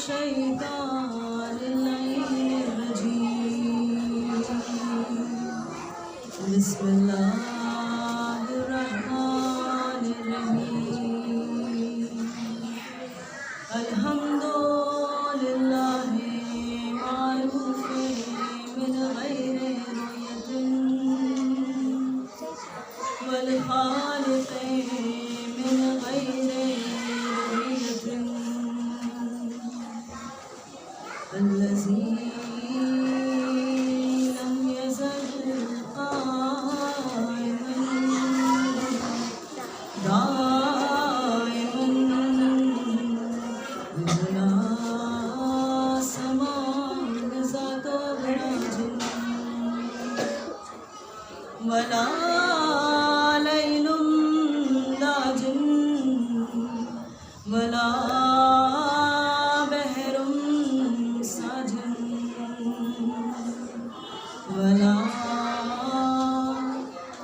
الشيطان اللعين الرجيم بسم الله الرحمن الرحيم الحمد لله معروف من غير رؤية والخالق من غير رؤية الذي لم يزل قائما دائما بلا سماع ذات ولا جن ولا ليل لا جن ولا بحر ساجن ولا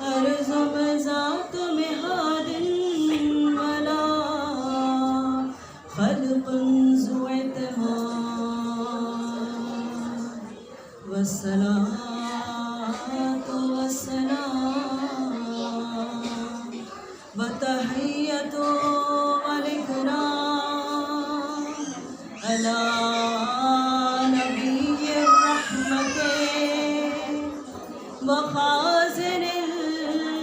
أرض ذات مهاد ولا خلق ذو اعتماد والصلاة والسلام وتحية والإكرام على نبي الرحمة وخازن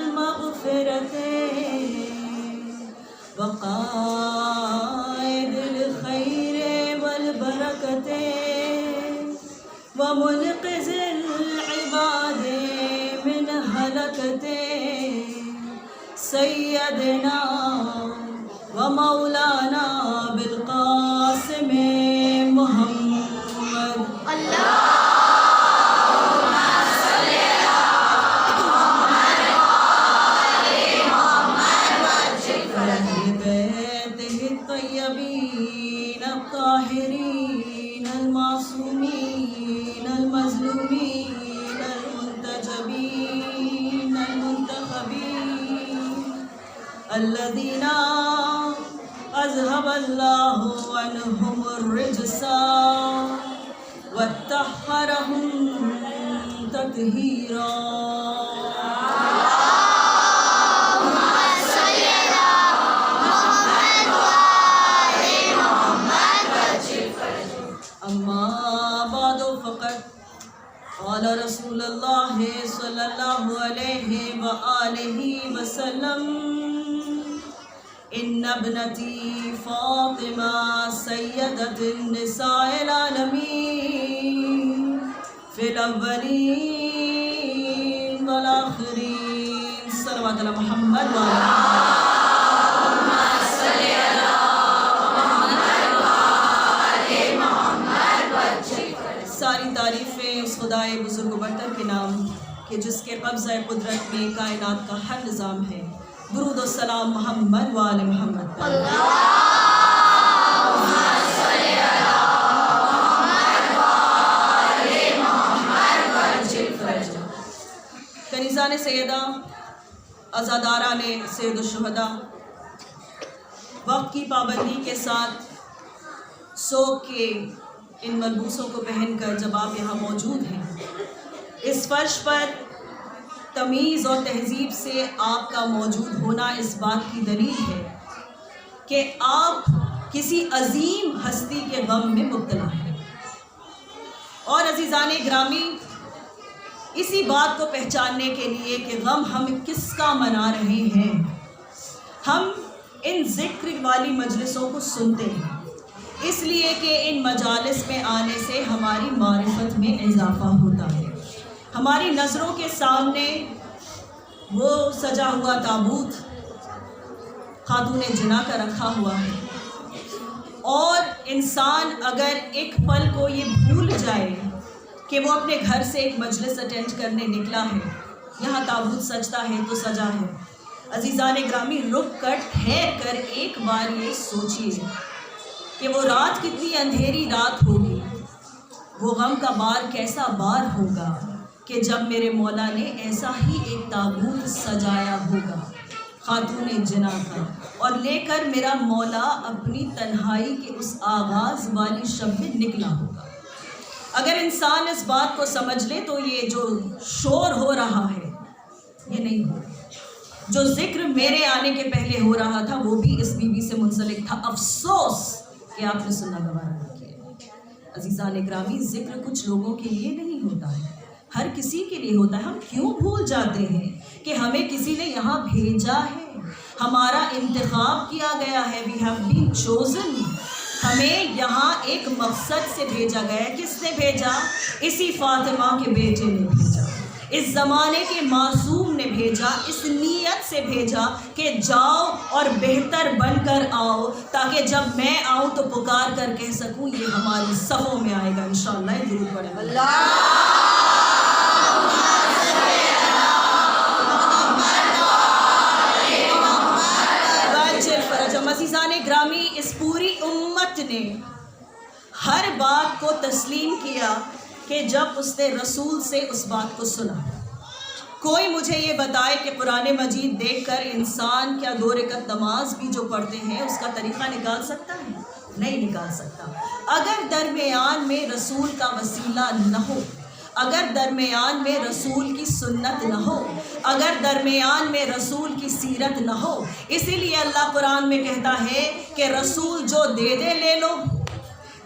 المغفرة وقائد الخير والبركة ومنقذ العباد من هلكة سيدنا ومولانا بالقاسم محمد الطيبين الطاهرين المعصومين المظلومين المنتجبين المنتخبين الذين أذهب الله عنهم الرجس وطهرهم تطهيرا أما بعد فقد قال رسول الله صلى الله عليه وآله وسلم إن ابنتي فاطمة سيدة النساء العالمين في الأولين والآخرين صلوات على محمد وعلى ساری تعریفیں اس خدائے بزرگ و برتر کے نام کہ جس کے قبضہ قدرت میں کائنات کا ہر نظام ہے. درود و سلام محمد و آل محمد پر. کنیزان سیدہ، عزاداران سید الشہداء، وقت کی پابندی کے ساتھ سوگ کے ان ملبوسوں کو پہن کر جب آپ یہاں موجود ہیں، اس فرش پر تمیز اور تہذیب سے آپ کا موجود ہونا اس بات کی دلیل ہے کہ آپ کسی عظیم ہستی کے غم میں مبتلا ہیں. اور عزیزان گرامی، اسی بات کو پہچاننے کے لیے کہ غم ہم کس کا منا رہے ہیں، ہم ان ذکر والی مجلسوں کو سنتے ہیں، اس لیے کہ ان مجالس میں آنے سے ہماری معرفت میں اضافہ ہوتا ہے. ہماری نظروں کے سامنے وہ سجا ہوا تابوت خاتون جنا کا رکھا ہوا ہے، اور انسان اگر ایک پل کو یہ بھول جائے کہ وہ اپنے گھر سے ایک مجلس اٹینڈ کرنے نکلا ہے، یہاں تابوت سجتا ہے تو سجا ہے. عزیزان گرامی، رک کر ٹھہر کر ایک بار یہ سوچیے کہ وہ رات کتنی اندھیری رات ہوگی، وہ غم کا بار کیسا بار ہوگا کہ جب میرے مولا نے ایسا ہی ایک تابوت سجایا ہوگا. خاتون جنا کا، اور لے کر میرا مولا اپنی تنہائی کے اس آغاز والی شب میں نکلا ہوگا۔ اگر انسان اس بات کو سمجھ لے تو یہ جو شور ہو رہا ہے یہ نہیں ہو، جو ذکر میرے آنے کے پہلے ہو رہا تھا وہ بھی اس بی بی سے منسلک تھا۔ افسوس کہ آپ نے سننا گوارا نہیں کیا۔ عزیزان اکرامی، ذکر کچھ لوگوں کے لیے نہیں ہوتا ہے، ہر کسی کے لیے ہوتا ہے۔ ہم کیوں بھول جاتے ہیں کہ ہمیں کسی نے یہاں بھیجا ہے، ہمارا انتخاب کیا گیا ہے، we have been chosen۔ ہمیں یہاں ایک مقصد سے بھیجا گیا ہے۔ کس نے بھیجا؟ اسی فاطمہ کے بیٹے نے بھیجا، اس زمانے کے معصوم نے بھیجا، اس نیت سے بھیجا کہ جاؤ اور بہتر بن کر آؤ، تاکہ جب میں آؤں تو پکار کر کہہ سکوں یہ ہماری صفوں میں آئے گا انشاءاللہ۔ درود پڑھیں اللہ۔ عزیزان گرامی، اس پوری امت نے ہر بات کو تسلیم کیا کہ جب اس نے رسول سے اس بات کو سنا۔ کوئی مجھے یہ بتائے کہ قرآن مجید دیکھ کر انسان کیا 2 رکعت نماز بھی جو پڑھتے ہیں اس کا طریقہ نکال سکتا ہے؟ نہیں نکال سکتا۔ اگر درمیان میں رسول کا وسیلہ نہ ہو، اگر درمیان میں رسول کی سنت نہ ہو، اگر درمیان میں رسول کی سیرت نہ ہو، اسی لیے اللہ قرآن میں کہتا ہے کہ رسول جو دے دے لے لو،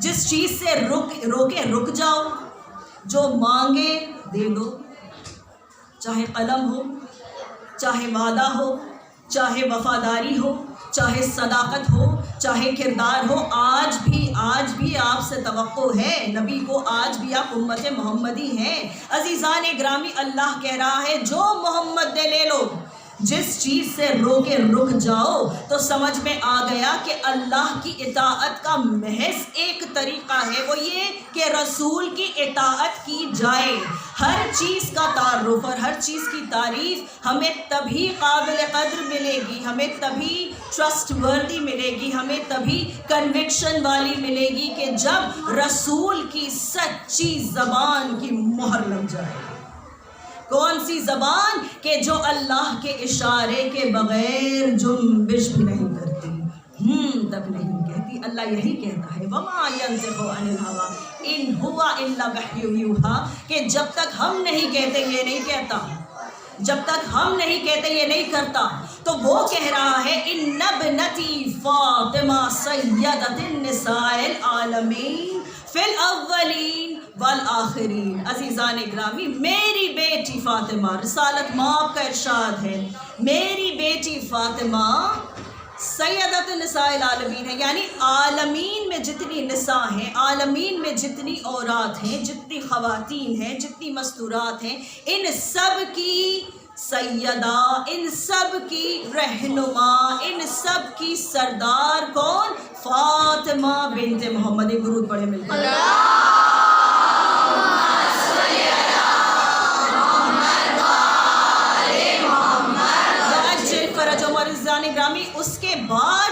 جس چیز سے روکے رک جاؤ، جو مانگے دے دو، چاہے قلم ہو، چاہے وعدہ ہو، چاہے وفاداری ہو، چاہے صداقت ہو، چاہے کردار ہو۔ آج بھی آپ سے توقع ہے، نبی کو آج بھی آپ امت محمدی ہیں۔ عزیزان گرامی، اللہ کہہ رہا ہے جو محمد نے لے لو، جس چیز سے روکے رک جاؤ، تو سمجھ میں آ گیا کہ اللہ کی اطاعت کا محض ایک طریقہ ہے، وہ یہ کہ رسول کی اطاعت کی جائے۔ ہر چیز کا تعارف اور ہر چیز کی تعریف ہمیں تبھی قابل قدر ملے گی، ہمیں تبھی ٹرسٹ وردی ملے گی، ہمیں تبھی کنوکشن والی ملے گی کہ جب رسول کی سچی زبان کی مہر لگ جائے۔ کون سی زبان؟ کہ جو اللہ کے اشارے کے بغیر جنبش بھی نہیں کرتی، تک نہیں کہتی۔ اللہ یہی کہتا ہے وَمَا يَنطِقُ عَنِ الْهَوَىٰ إِنْ هُوَ إِلَّا وَحْيٌ يُوحَىٰ، کہ جب تک ہم نہیں کہتے یہ نہیں کہتا، جب تک ہم نہیں کہتے یہ نہیں کرتا۔ تو وہ کہہ رہا ہے اِنَّ ابْنَتِي فاطمہ سیدۃ النساء العالمین فی الاولین والآخرین۔ عزیزان گرامی، میری بیٹی فاطمہ، رسالت مآب کا ارشاد ہے، میری بیٹی فاطمہ سیدۃ النساء العالمین ہے، یعنی عالمین میں جتنی نساء ہیں، عالمین میں جتنی عورات ہیں، جتنی خواتین ہیں، جتنی مستورات ہیں، ان سب کی سیدہ، ان سب کی رہنما، ان سب کی سردار کون؟ فاطمہ بنت محمد۔ ایک درود پڑھے مل کر۔ گرامی، اس کے بعد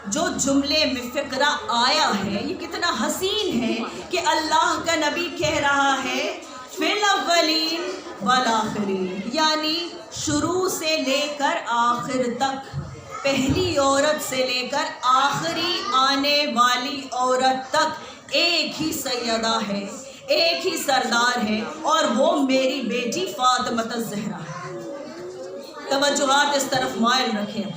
جو جملے میں فقرہ آیا ہے یہ کتنا حسین ہے کہ اللہ کا نبی کہہ رہا ہے فی الاولین والآخرین، یعنی شروع سے لے کر آخر تک، پہلی عورت سے لے کر آخری آنے والی عورت تک ایک ہی سیدہ ہے، ایک ہی سردار ہے، اور وہ میری بیٹی فاطمہ الزہرا ہے۔ توجہات اس طرف مائل رکھیں۔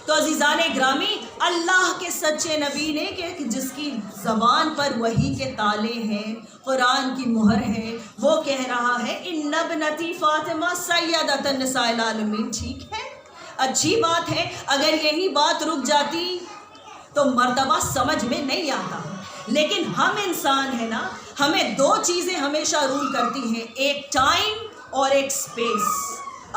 تو عزیزان گرامی، اللہ کے سچے نبی نے کہ جس کی زبان پر وحی کے تالے ہیں، قرآن کی مہر ہے، وہ کہہ رہا ہے ان ابنتی فاطمہ سیدۃ النساء العالمین۔ ٹھیک ہے، اچھی بات ہے، اگر یہی بات رک جاتی تو مرتبہ سمجھ میں نہیں آتا، لیکن ہم انسان ہیں نا، ہمیں 2 چیزیں ہمیشہ رول کرتی ہیں، ایک ٹائم اور ایک سپیس۔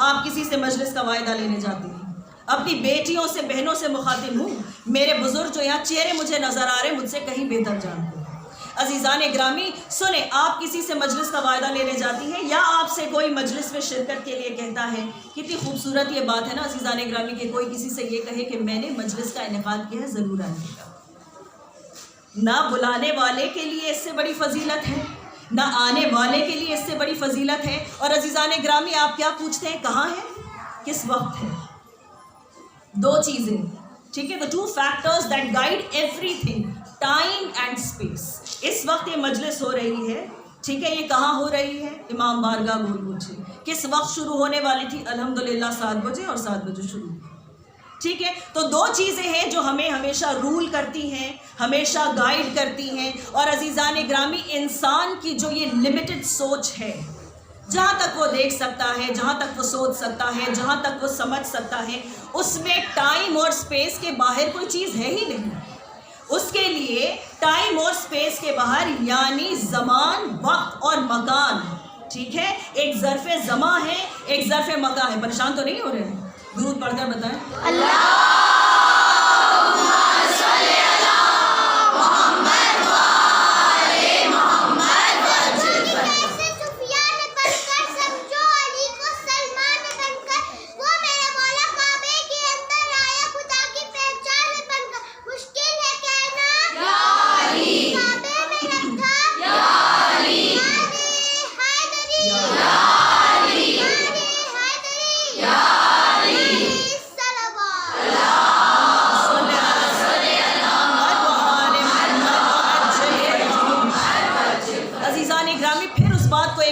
آپ کسی سے مجلس کا وعدہ لینے جاتی ہیں، اپنی بیٹیوں سے، بہنوں سے مخاطب ہوں، میرے بزرگ جو یہاں چہرے مجھے نظر آ رہے ہیں مجھ سے کہیں بہتر جانتے ہیں۔ عزیزان گرامی سنیں، آپ کسی سے مجلس کا وعدہ لینے جاتی ہیں، یا آپ سے کوئی مجلس میں شرکت کے لیے کہتا ہے، کتنی خوبصورت یہ بات ہے نا عزیزان گرامی کہ کوئی کسی سے یہ کہے کہ میں نے مجلس کا انعقاد کیا ہے، ضرور آئیے گا۔ نہ بلانے والے کے لیے اس سے بڑی فضیلت ہے، نہ آنے والے کے لیے اس سے بڑی فضیلت ہے۔ اور عزیزان گرامی، آپ کیا پوچھتے ہیں کہاں ہے، کس وقت ہے؟ دو چیزیں, ٹھیک ہے, the two factors that guide everything, time and space. اس وقت یہ مجلس ہو رہی ہے, ٹھیک ہے, یہ کہاں ہو رہی ہے؟ امام بارگاہ گول گچھی. کس وقت شروع ہونے والی تھی؟ الحمدللہ 7 بجے, اور 7 بجے شروع ہوئی. ٹھیک ہے, تو دو چیزیں ہیں جو ہمیں ہمیشہ رول کرتی ہیں, ہمیشہ گائیڈ کرتی ہیں. اور عزیزان گرامی, انسان کی جو یہ لمیٹڈ سوچ ہے, جہاں تک وہ دیکھ سکتا ہے, جہاں تک وہ سوچ سکتا ہے, جہاں تک وہ سمجھ سکتا ہے, اس میں ٹائم اور سپیس کے باہر کوئی چیز ہے ہی نہیں. اس کے لیے ٹائم اور سپیس کے باہر یعنی زمان, وقت اور مکان, ٹھیک ہے, ایک ظرف زمان ہے, ایک ظرف مکان ہے. پریشان تو نہیں ہو رہے ہیں؟ درود پڑھ کر بتائیں.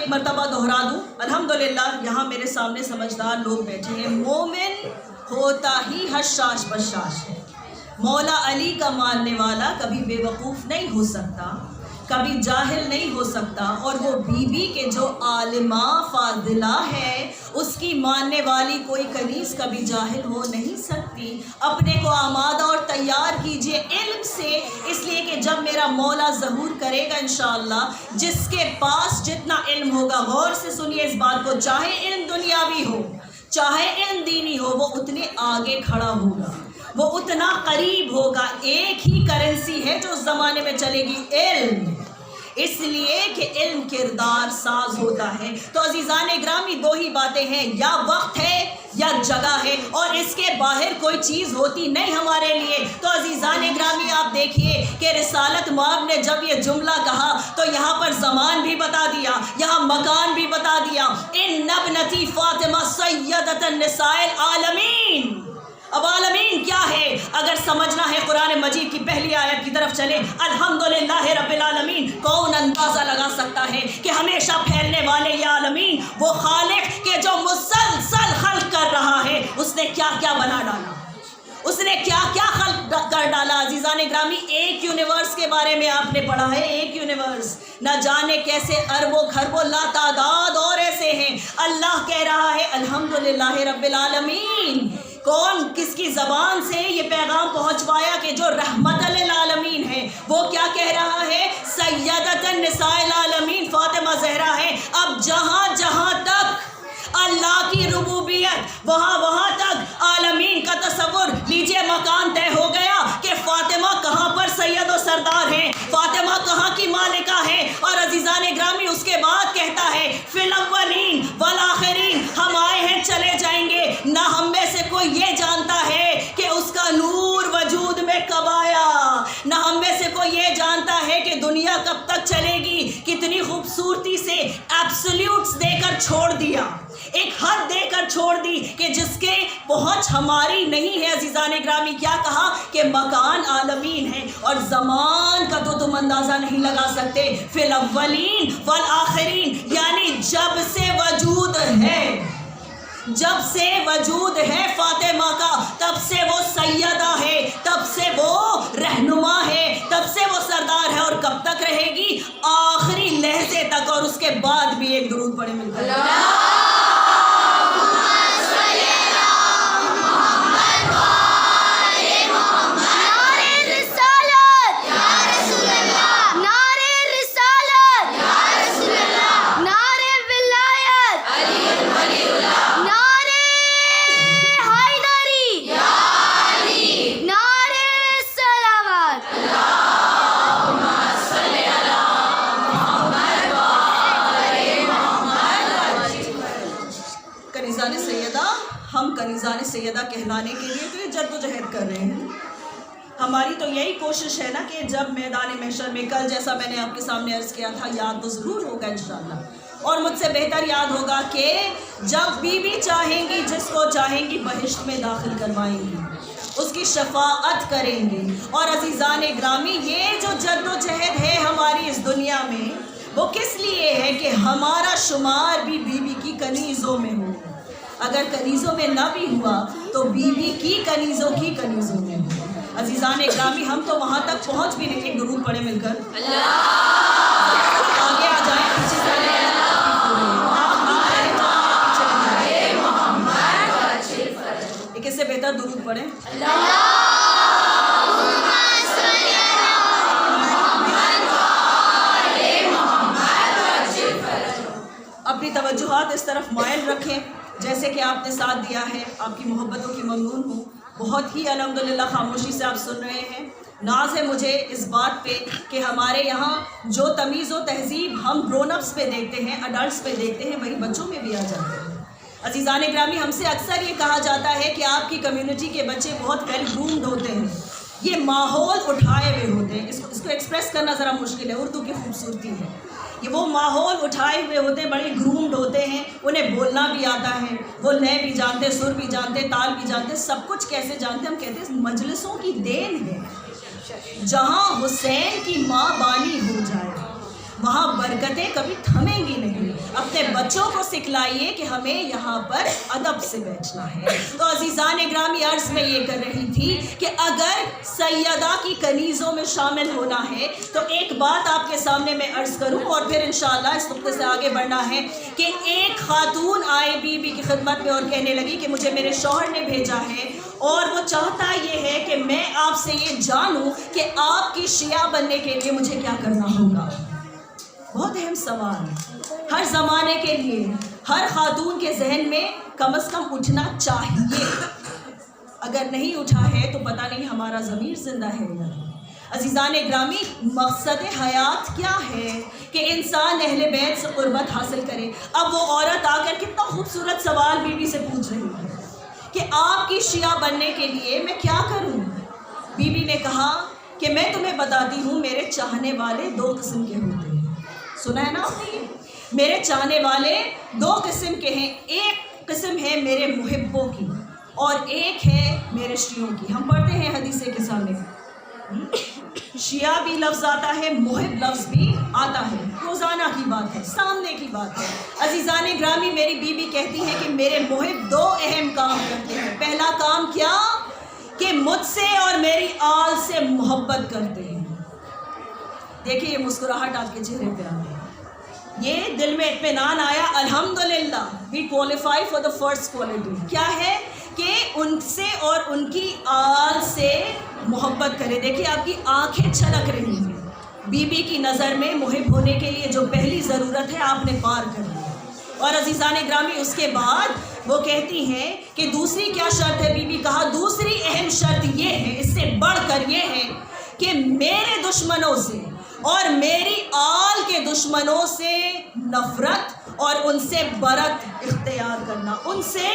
مرتبہ دہرا دوں, الحمدللہ یہاں میرے سامنے سمجھدار لوگ بیٹھے ہیں. مومن ہوتا ہی حشاش بشاش ہے. مولا علی کا ماننے والا کبھی بے وقوف نہیں ہو سکتا, کبھی جاہل نہیں ہو سکتا. اور وہ بی بی کے جو عالمہ فاضلہ ہے, اس کی ماننے والی کوئی کنیز کبھی جاہل ہو نہیں سکتی. اپنے کو آمادہ اور تیار کیجئے علم سے, اس لیے کہ جب میرا مولا ظہور کرے گا انشاءاللہ, جس کے پاس جتنا علم ہوگا, غور سے سنیے اس بات کو, چاہے علم دنیاوی ہو چاہے علم دینی ہو, وہ اتنے آگے کھڑا ہوگا, وہ اتنا قریب ہوگا. ایک ہی کرنسی ہے جو اس زمانے میں چلے گی, علم. اس لیے کہ علم کردار ساز ہوتا ہے. تو عزیزان گرامی, دو ہی باتیں ہیں, یا وقت ہے یا جگہ ہے, اور اس کے باہر کوئی چیز ہوتی نہیں ہمارے لیے. تو عزیزان گرامی, آپ دیکھیے کہ رسالت مآب نے جب یہ جملہ کہا تو یہاں پر زمان بھی بتا دیا, یہاں مکان بھی بتا دیا. ان ابنتی فاطمہ سیدۃ النساء العالمین. اب عالمین کیا ہے؟ اگر سمجھنا ہے قرآن مجید کی پہلی آیت کی طرف چلیں, الحمدللہ رب العالمین. کون اندازہ لگا سکتا ہے کہ ہمیشہ پھیلنے والے یہ عالمین, وہ خالق کہ جو مسلسل خلق کر رہا ہے, اس نے کیا کیا بنا ڈالا, اس نے کیا کیا خلق کر ڈالا. عزیزان گرامی, ایک یونیورس کے بارے میں آپ نے پڑھا ہے, ایک یونیورس, نہ جانے کیسے اربوں خربوں لا تعداد اور ایسے ہیں. اللہ کہہ رہا ہے الحمدللہ رب العالمین. کون کس کی زبان سے یہ پیغام پہنچوایا کہ جو رحمت للعالمین ہے, وہ کیا کہہ رہا ہے؟ سیدۃ النساء العالمین فاطمہ زہرا ہے. اب جہاں جہاں تک اللہ کی ربوبیت, وہاں تک عالمین کا تصور. لیجئے مکان طے ہو گیا کہ فاطمہ کہاں پر سید و سردار ہیں, فاطمہ کہاں کی مالکہ ہے. اور عزیزان گرامی, اس کے بعد کہتا ہے فی الاولین والآخرین, ہم آئے ہیں چلے جائیں گے. نہ ہم میں سے کوئی یہ جانتا ہے کہ اس کا نور وجود میں کب آیا, نہ ہم میں سے کوئی یہ جانتا ہے کہ دنیا کب تک چلے گی. کتنی خوبصورتی سے ایبسلیوٹس دے کر چھوڑ دیا, ایک حد دے کر چھوڑ دی کہ جس کے پہنچ ہماری نہیں ہے. عزیزان گرامی, کیا کہا کہ مکان عالمین ہے, اور زمان کا تو تم اندازہ نہیں لگا سکتے. فی الاولین والآخرین, یعنی جب سے وجود ہے, جب سے وجود ہے فاطمہ کا, تب سے وہ سیدہ ہے, تب سے وہ رہنما ہے, تب سے وہ سردار ہے, اور کب تک رہے گی؟ آخری لہجے تک. اور اس کے بعد بھی ایک درود پڑھے ملتا ہے. ہم کنیزان سیدہ کہلانے کے لیے تو یہ جد و جہد کر رہے ہیں. ہماری تو یہی کوشش ہے نا کہ جب میدان محشر میں, کل جیسا میں نے آپ کے سامنے عرض کیا تھا, یاد تو ضرور ہوگا انشاءاللہ, اور مجھ سے بہتر یاد ہوگا کہ جب بی بی چاہیں گی, جس کو چاہیں گی بہشت میں داخل کروائیں گی. اس کی شفاعت کریں گے. اور عزیزان گرامی یہ جو جد و جہد ہے ہماری اس دنیا میں وہ کس لیے ہے کہ ہمارا شمار بھی بیوی کی کنیزوں میں ہو. اگر کنیزوں میں نہ بھی ہوا تو بیوی کی کنیزوں میں ہو. عزیزان گرامی ہم تو وہاں تک پہنچ بھی نہیں. درود پڑھیں مل کر. آگے آ جائیں پیچھے سے. ایک اس سے بہتر درود پڑھیں. اپنی توجہات اس طرف مائل رکھیں جیسے کہ آپ نے ساتھ دیا ہے. آپ کی محبتوں کی ممنون ہوں. بہت ہی الحمدللہ خاموشی سے آپ سن رہے ہیں. ناز ہے مجھے اس بات پہ کہ ہمارے یہاں جو تمیز و تہذیب ہم گرون اپس پہ دیکھتے ہیں, اڈلٹس پہ دیکھتے ہیں, وہی بچوں میں بھی آ جاتے ہیں. عزیزان گرامی ہم سے اکثر یہ کہا جاتا ہے کہ آپ کی کمیونٹی کے بچے بہت ویل گرومڈ ہوتے ہیں, یہ ماحول اٹھائے ہوئے ہوتے ہیں. اس کو ایکسپریس کرنا ذرا مشکل ہے, اردو کی خوبصورتی ہے. یہ وہ ماحول اٹھائے ہوئے ہوتے ہیں, بڑے گرومڈ ہوتے ہیں, انہیں بولنا بھی آتا ہے, وہ لے بھی جانتے, سر بھی جانتے, تال بھی جانتے, سب کچھ کیسے جانتے. ہم کہتے ہیں مجلسوں کی دین ہے. جہاں حسین کی ماں بانی ہو جائے وہاں برکتیں کبھی تھمیں گی نہیں. اپنے بچوں کو سکھلائیے کہ ہمیں یہاں پر ادب سے بیٹھنا ہے. تو عزیزان گرامی عرض میں یہ کر رہی تھی کہ اگر سیدہ کی کنیزوں میں شامل ہونا ہے تو ایک بات آپ کے سامنے میں عرض کروں اور پھر انشاءاللہ اس نقطے سے آگے بڑھنا ہے کہ ایک خاتون آئے بی کی خدمت میں اور کہنے لگی کہ مجھے میرے شوہر نے بھیجا ہے اور وہ چاہتا یہ ہے کہ میں آپ سے یہ جانوں کہ آپ کی شیعہ بننے کے لیے مجھے کیا کرنا ہوگا. بہت اہم سوال. ہر زمانے کے لیے ہر خاتون کے ذہن میں کم از کم اٹھنا چاہیے. اگر نہیں اٹھا ہے تو پتہ نہیں ہمارا ضمیر زندہ ہے یا نہیں. عزیزان گرامی مقصد حیات کیا ہے کہ انسان اہل بیت سے قربت حاصل کرے. اب وہ عورت آ کر کتنا خوبصورت سوال بیوی سے پوچھ رہی ہے کہ آپ کی شیعہ بننے کے لیے میں کیا کروں. بیوی نے کہا کہ میں تمہیں بتاتی ہوں میرے چاہنے والے دو قسم کے ہوتے ہیں. سنا ہے نا آپ نے؟ میرے چاہنے والے دو قسم کے ہیں. ایک قسم ہے میرے محبوں کی اور ایک ہے میرے شیعوں کی. ہم پڑھتے ہیں حدیث کے سامنے شیعہ بھی لفظ آتا ہے, محب لفظ بھی آتا ہے. روزانہ کی بات ہے, سامنے کی بات ہے. عزیزان گرامی میری بیوی کہتی ہے کہ میرے محب دو اہم کام کرتے ہیں. پہلا کام کیا کہ مجھ سے اور میری آل سے محبت کرتے ہیں. دیکھیں یہ مسکراہٹ آپ کے چہرے پہ آ گئی, یہ دل میں اطمینان آیا. الحمدللہ we qualify for the first quality. کیا ہے کہ ان سے اور ان کی آل سے محبت کرے. دیکھیے آپ کی آنکھیں چھلک رہی ہیں. بیوی کی نظر میں محب ہونے کے لیے جو پہلی ضرورت ہے آپ نے پار کر لی. اور عزیزان گرامی اس کے بعد وہ کہتی ہیں کہ دوسری کیا شرط ہے. بیوی کہا دوسری اہم شرط یہ ہے, اس سے بڑھ کر یہ ہے کہ میرے دشمنوں سے اور میری آل کے دشمنوں سے نفرت اور ان سے برت اختیار کرنا, ان سے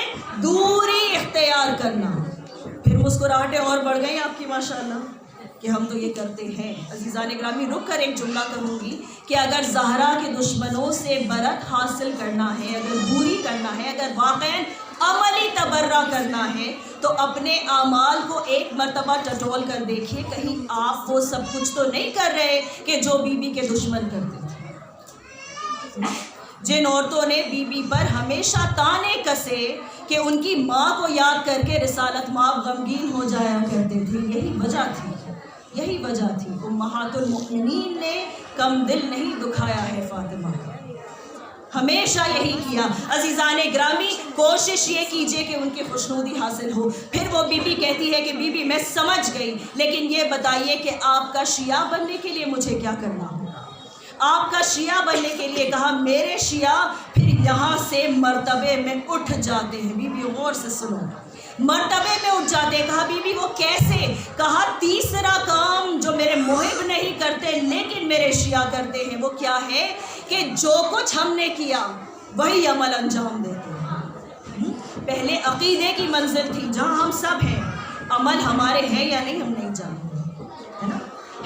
دوری اختیار کرنا. پھر مسکراہٹیں اور بڑھ گئیں آپ کی ماشاءاللہ کہ ہم تو یہ کرتے ہیں. عزیزان گرامی رک کر ایک جملہ کہوں گی کہ اگر زہرا کے دشمنوں سے برت حاصل کرنا ہے, اگر دوری کرنا ہے, اگر واقعاً عملی تبرہ کرنا ہے تو اپنے اعمال کو ایک مرتبہ ٹٹول کر دیکھیے, کہیں آپ وہ سب کچھ تو نہیں کر رہے کہ جو بیوی کے دشمن کرتے تھے. جن عورتوں نے بیوی پر ہمیشہ تانے کسے کہ ان کی ماں کو یاد کر کے رسالت مآب غمگین ہو جایا کرتے تھے, یہی وجہ تھی. امہات المؤمنین نے کم دل نہیں دکھایا ہے فاطمہ کا, ہمیشہ یہی کیا. عزیزان گرامی کوشش یہ کیجئے کہ ان کی خوشنودی حاصل ہو. پھر وہ بیوی کہتی ہے کہ بیوی میں سمجھ گئی, لیکن یہ بتائیے کہ آپ کا شیعہ بننے کے لیے مجھے کیا کرنا ہوگا. آپ کا شیعہ بننے کے لیے کہا میرے شیعہ پھر یہاں سے مرتبے میں اٹھ جاتے ہیں. بیوی غور سے سنو, مرتبے میں اٹھ جاتے ہیں. کہا بیوی وہ کیسے؟ کہا تیسرا کام جو میرے محب نہیں کرتے لیکن میرے شیعہ کرتے ہیں وہ کیا ہے کہ جو کچھ ہم نے کیا وہی عمل انجام دیتے ہیں. پہلے عقیدے کی منزل تھی جہاں ہم سب ہیں, عمل ہمارے ہیں یا نہیں ہم نہیں جانتے, ہے نا.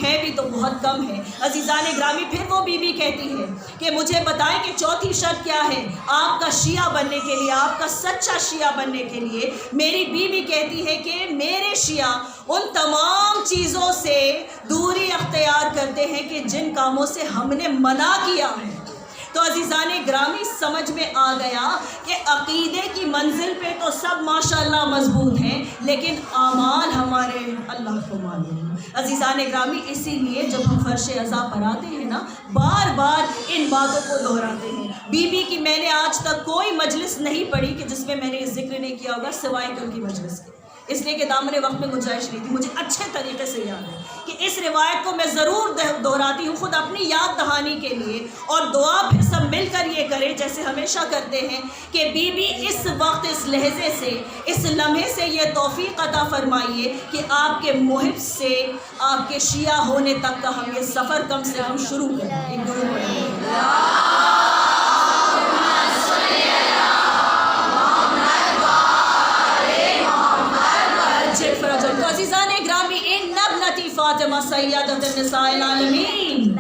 ہے بھی تو بہت کم ہے۔ عزیزان گرامی، پھر وہ بی بی کہتی ہے کہ مجھے بتائیں کہ چوتھی شرط کیا ہے آپ کا شیعہ بننے کے لیے، آپ کا سچا شیعہ بننے کے لیے۔ میری بی بی کہتی ہے کہ میرے شیعہ ان تمام چیزوں سے دوری اختیار کرتے ہیں کہ جن کاموں سے ہم نے منع کیا ہے۔ تو عزیزان گرامی، سمجھ میں آ گیا کہ عقیدے کی منزل پہ تو سب ماشاءاللہ مضبوط ہیں، لیکن اعمال ہمارے اللہ کو معلوم۔ عزیزان گرامی، اسی لیے جب ہم فرش عزا پر آتے ہیں نا، بار بار ان باتوں کو دہراتے ہیں۔ بی بی کی میں نے آج تک کوئی مجلس نہیں پڑھی کہ جس میں میں نے یہ ذکر نہیں کیا ہوگا سوائے کل کی مجلس کے، اس لیے کہ دامن وقت میں گنجائش نہیں تھی۔ مجھے اچھے طریقے سے یاد ہے کہ اس روایت کو میں ضرور دہراتی ہوں، خود اپنی یاد دہانی کے لیے، اور دعا پھر سب مل کر یہ کریں جیسے ہمیشہ کرتے ہیں کہ بی بی اس وقت، اس لہجے سے، اس لمحے سے یہ توفیق عطا فرمائیے کہ آپ کے محب سے آپ کے شیعہ ہونے تک کا ہم یہ سفر کم سے کم شروع کریں۔ ایک درود پڑھیں۔ تو عزیزان گرامی، ان ابنتی فاطمہ سیدۃ النساء العالمین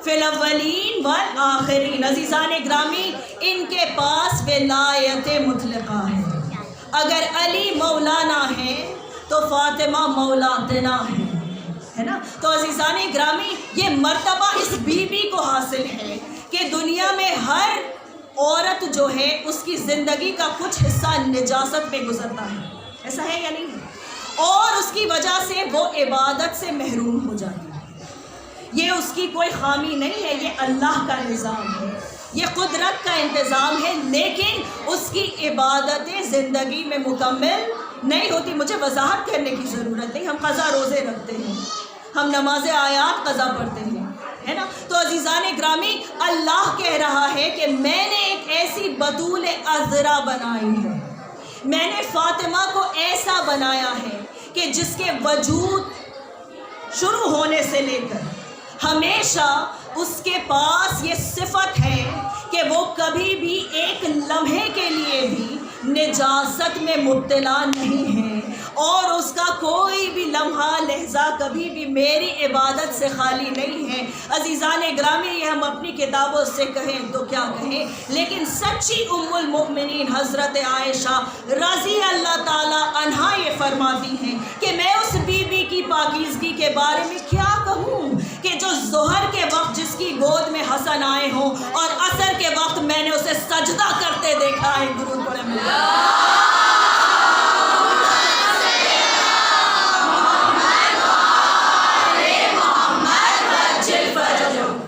فی الاولین والآخرین، عزیزان گرامی ان کے پاس ولایت مطلقہ ہے۔ اگر علی مولانا ہے تو فاطمہ مولاتنا ہے نا۔ تو عزیزان گرامی، یہ مرتبہ اس بی بی کو حاصل ہے کہ دنیا میں ہر عورت جو ہے اس کی زندگی کا کچھ حصہ نجاست میں گزرتا ہے، ایسا ہے یا نہیں ہے؟ اور اس کی وجہ سے وہ عبادت سے محروم ہو جاتی ہے۔ یہ اس کی کوئی خامی نہیں ہے، یہ اللہ کا نظام ہے، یہ قدرت کا انتظام ہے، لیکن اس کی عبادتیں زندگی میں مکمل نہیں ہوتی۔ مجھے وضاحت کرنے کی ضرورت نہیں، ہم قضا روزے رکھتے ہیں، ہم نماز آیات قضا پڑھتے ہیں، ہے نا۔ تو عزیزان گرامی، اللہ کہہ رہا ہے کہ میں نے ایک ایسی بطول عذرا بنائی ہے، میں نے فاطمہ کو ایسا بنایا ہے کہ جس کے وجود شروع ہونے سے لے کر ہمیشہ اس کے پاس یہ صفت ہے کہ وہ کبھی بھی ایک لمحے کے لیے بھی نجاست میں مبتلا نہیں ہے، اور اس کا کوئی بھی لمحہ لحظہ کبھی بھی میری عبادت سے خالی نہیں ہے۔ عزیزان گرامی، یہ ہم اپنی کتابوں سے کہیں تو کیا کہیں، لیکن سچی ام المؤمنین حضرت عائشہ رضی اللہ تعالی عنہا یہ فرماتی ہیں کہ میں اس بی بی کی پاکیزگی کے بارے میں کیا کہوں کہ جو ظہر کے وقت جس کی گود میں حسن آئے ہوں اور عصر کے وقت میں نے اسے سجدہ کرتے دیکھا ہے۔ درود پڑھیں۔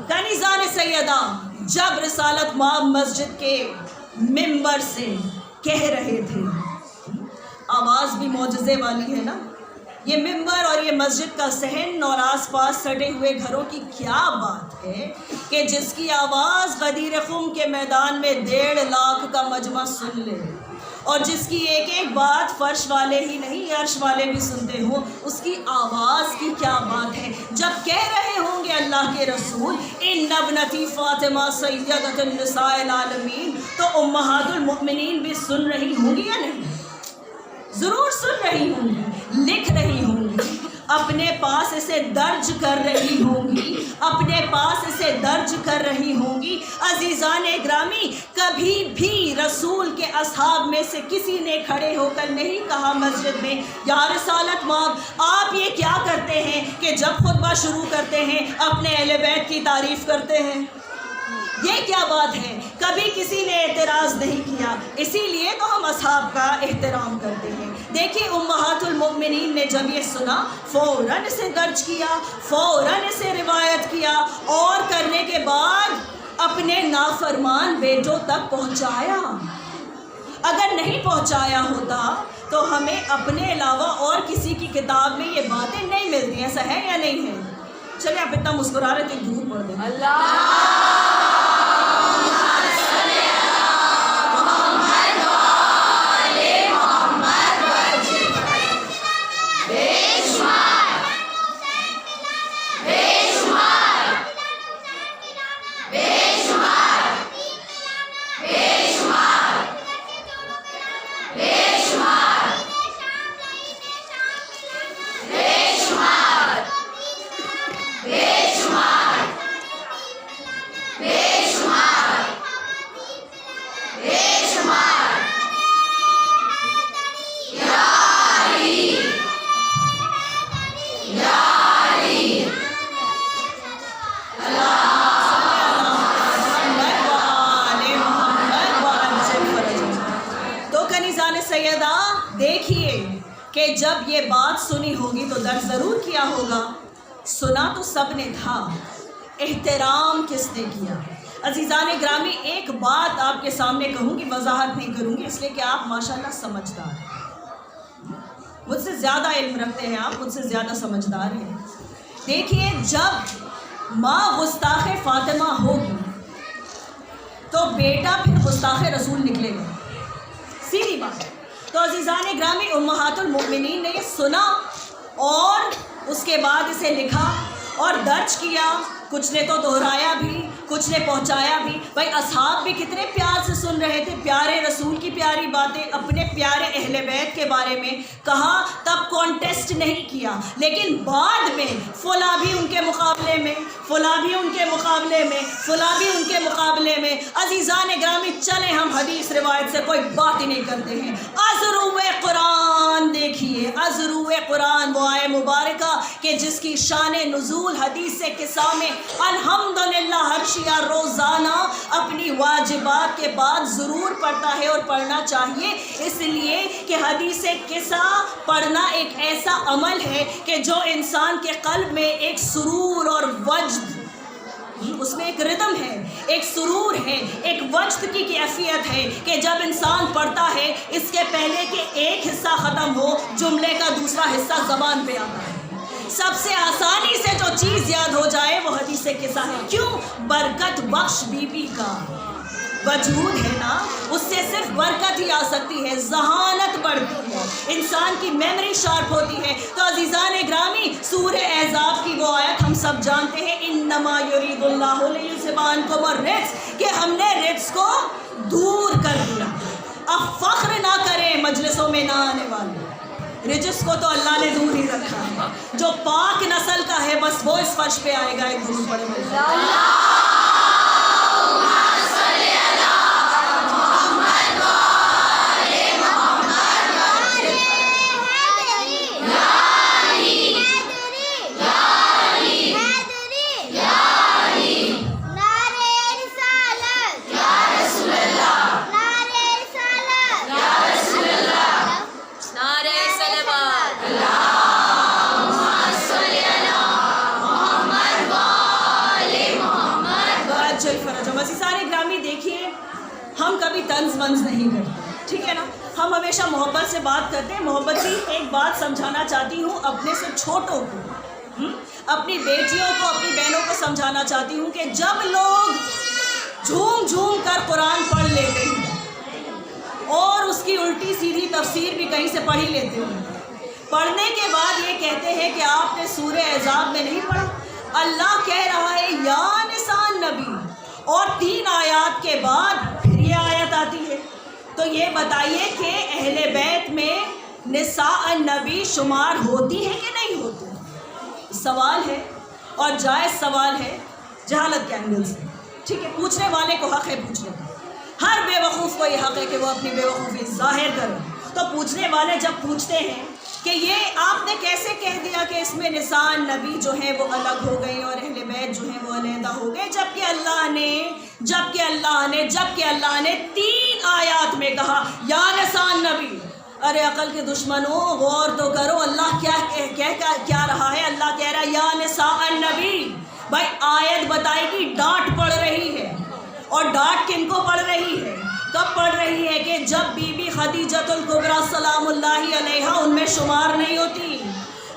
کنیزان سیدہ جب رسالت مآب مسجد کے ممبر سے کہہ رہے تھے، آواز بھی معجزے والی ہے نا، یہ ممبر اور یہ مسجد کا صحن اور آس پاس سٹے ہوئے گھروں کی کیا بات ہے کہ جس کی آواز غدیر خم کے میدان میں 1.5 لاکھ کا مجمع سن لے، اور جس کی ایک ایک بات فرش والے ہی نہیں عرش والے بھی سنتے ہوں، اس کی آواز کی کیا بات ہے۔ جب کہہ رہے ہوں گے اللہ کے رسول ان ابنتی فاطمہ سیدۃ النساء العالمین، تو امہات المؤمنین بھی سن رہی ہوں گی یا نہیں؟ ضرور سن رہی ہوں گی، لکھ رہی ہوں گی، اپنے پاس اسے درج کر رہی ہوں گی، اپنے پاس اسے درج کر رہی ہوں گی۔ عزیزان گرامی، کبھی بھی رسول کے اصحاب میں سے کسی نے کھڑے ہو کر نہیں کہا مسجد میں، یا رسالت مآب آپ یہ کیا کرتے ہیں کہ جب خطبہ شروع کرتے ہیں اپنے اہل بیت کی تعریف کرتے ہیں، یہ کیا بات ہے؟ کبھی کسی نے اعتراض نہیں کیا، اسی لیے تو ہم اصحاب کا احترام کرتے ہیں۔ دیکھیے امہات المؤمنین نے جب یہ سنا فوراً اسے درج کیا، فوراً اسے روایت کیا، اور کرنے کے بعد اپنے نافرمان بیٹوں تک پہنچایا۔ اگر نہیں پہنچایا ہوتا تو ہمیں اپنے علاوہ اور کسی کی کتاب میں یہ باتیں نہیں ملتی، ایسا ہے یا نہیں ہے؟ چلیں آپ اتنا مسکرا رہے تھے، دور پڑھ دیں۔ اللہ کہ جب یہ بات سنی ہوگی تو درد ضرور کیا ہوگا، سنا تو سب نے تھا، احترام کس نے کیا؟ عزیزان گرامی، ایک بات آپ کے سامنے کہوں گی، وضاحت نہیں کروں گی اس لیے کہ آپ ماشاءاللہ سمجھدار ہیں، مجھ سے زیادہ علم رکھتے ہیں، آپ مجھ سے زیادہ سمجھدار ہیں۔ دیکھیے، جب ماں گستاخ فاطمہ ہوگی تو بیٹا پھر گستاخ رسول نکلے گا، سیدھی بات ہے۔ تو عزیزان گرامی، امہات المؤمنین نے یہ سنا اور اس کے بعد اسے لکھا اور درج کیا، کچھ نے تو دہرایا بھی، کچھ نے پہنچایا بھی۔ بھائی اصحاب بھی کتنے پیار سے سن رہے تھے، پیارے رسول کی پیاری باتیں، اپنے پیارے اہل بیت کے بارے میں کہا، تب کانٹیسٹ نہیں کیا، لیکن بعد میں فلاں بھی ان کے مقابلے میں، فلاں بھی ان کے مقابلے میں، فلاں بھی ان کے مقابلے میں۔ عزیزان گرامی، چلیں ہم حدیث روایت سے کوئی بات ہی نہیں کرتے ہیں، ازرو قرآن دیکھیے، ازرو قرآن، وہ آئے مبارکہ کہ جس کی شان نزول حدیث قصہ میں الحمدللہ ہر شیعہ روزانہ اپنی واجبات کے بعد ضرور پڑھتا ہے اور پڑھنا چاہیے، اس لیے کہ حدیث قصہ پڑھنا ایک ایسا عمل ہے کہ جو انسان کے قلب میں ایک سرور اور وجد، اس میں ایک ردم ہے، ایک سرور ہے، ایک وجد کی کیفیت ہے کہ جب انسان پڑھتا ہے اس کے پہلے کہ ایک حصہ ختم ہو، جملے کا دوسرا حصہ زبان پہ آتا ہے۔ سب سے آسانی سے جو چیز یاد ہو جائے وہ حدیث قصہ ہے۔ کیوں؟ برکت بخش بی بی کا وجود ہے نا، اس سے صرف برکت ہی آ سکتی ہے، ذہانت بڑھتی ہے، انسان کی میموری شارپ ہوتی ہے۔ تو عزیزان گرامی، سورہ احزاب کی وہ آیت ہم سب جانتے ہیں، انما یرید اللہ لیذھب عنکم الرجس، کہ ہم نے رجس کو دور کر دیا۔ اب فخر نہ کریں مجلسوں میں نہ آنے والے، رجس کو تو اللہ نے دور ہی رکھا ہے، جو پاک نسل کا ہے بس وہ اس فرش پہ آئے گا۔ ایک درود پڑھے طنز ونز نہیں کرتے، ٹھیک ہے نا، ہم ہمیشہ محبت سے بات کرتے ہیں۔ محبت سے ایک بات سمجھانا چاہتی ہوں اپنے سے چھوٹوں کو، اپنی بیٹیوں کو، اپنی بہنوں کو سمجھانا چاہتی ہوں کہ جب لوگ جھوم جھوم کر قرآن پڑھ لیتے ہیں اور اس کی الٹی سیدھی تفسیر بھی کہیں سے پڑھ ہی لیتے ہیں، پڑھنے کے بعد یہ کہتے ہیں کہ آپ نے سورہ احزاب میں نہیں پڑھا، اللہ کہہ رہا ہے یا نساء النبی، اور 3 آیات کے بعد پھر یہ آیت آتی ہے۔ تو یہ بتائیے کہ اہل بیت میں نساء النبی شمار ہوتی ہے کہ نہیں ہوتی؟ سوال ہے اور جائز سوال ہے، جہالت کے اینگل سے، ٹھیک ہے، پوچھنے والے کو حق ہے پوچھنے کا، ہر بے وقوف کو یہ حق ہے کہ وہ اپنی بے وقوفی ظاہر کرے۔ تو پوچھنے والے جب پوچھتے ہیں کہ یہ آپ نے کیسے کہہ دیا کہ اس میں نساء النبی جو ہیں وہ الگ ہو گئی اور اہل بیت جو ہیں وہ علیحدہ ہو گئے، جبکہ اللہ نے 3 آیات میں کہا یا نساء النبی۔ ارے عقل کے دشمنوں، غور تو کرو، اللہ کیا رہا ہے؟ اللہ کہہ رہا ہے یا نساء النبی۔ بھائی آیت بتائے گی ڈانٹ پڑ رہی ہے، اور ڈانٹ کن کو پڑ رہی ہے؟ کب پڑھ رہی ہے؟ کہ جب بی بی خدیجۃ الکبریٰ سلام اللہ علیہا ان میں شمار نہیں ہوتی،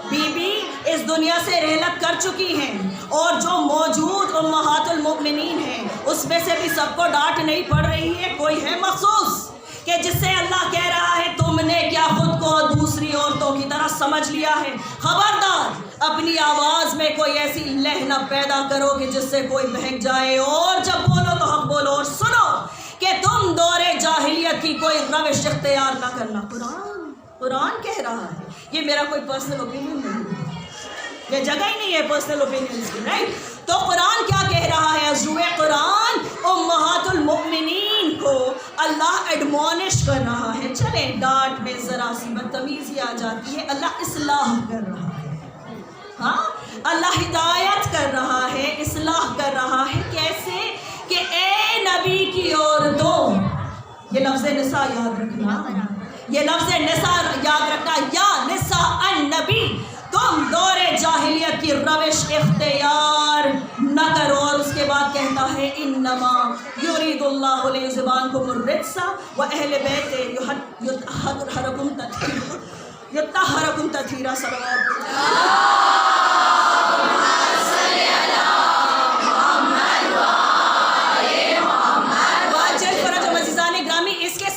بی بی اس دنیا سے رحلت کر چکی ہیں، اور جو موجود امہات المؤمنین ہیں اس میں سے بھی سب کو ڈانٹ نہیں پڑ رہی ہے، کوئی ہے مخصوص کہ جس سے اللہ کہہ رہا ہے تم نے کیا خود کو دوسری عورتوں کی طرح سمجھ لیا ہے؟ خبردار اپنی آواز میں کوئی ایسی لہ نہ پیدا کرو کہ جس سے کوئی بہک جائے، اور جب بولو تو حق بولو، اور سنو کہ تم دور جاہلیت کی کوئی روش اختیار نہ کرنا۔ قرآن کہہ رہا ہے، یہ میرا کوئی پرسنل اوپینین نہیں ہے، یہ جگہ ہی نہیں ہے پرسنل اوپینینز کی، رائٹ؟ تو قرآن کیا کہہ رہا ہے؟ ازروِ قرآن امہات المؤمنین کو اللہ ایڈمونش کر رہا ہے۔ چلیں ڈانٹ میں ذرا سی بدتمیزی آ جاتی ہے، اللہ اصلاح کر رہا ہے، ہاں اللہ ہدایت کر رہا ہے، اصلاح کر رہا ہے۔ کیسے؟ کہ اے نبی کی عورتوں، یہ لفظ نساء یاد رکھنا، یہ لفظ نساء یاد رکھنا، یا نساء النبی، تم دور جاہلیت کی روش اختیار نہ کرو. اور اس کے بعد کہتا ہے انما یرید اللہ لیذھب عنکم الرجس واہل بیت یطہرکم تطہیرا.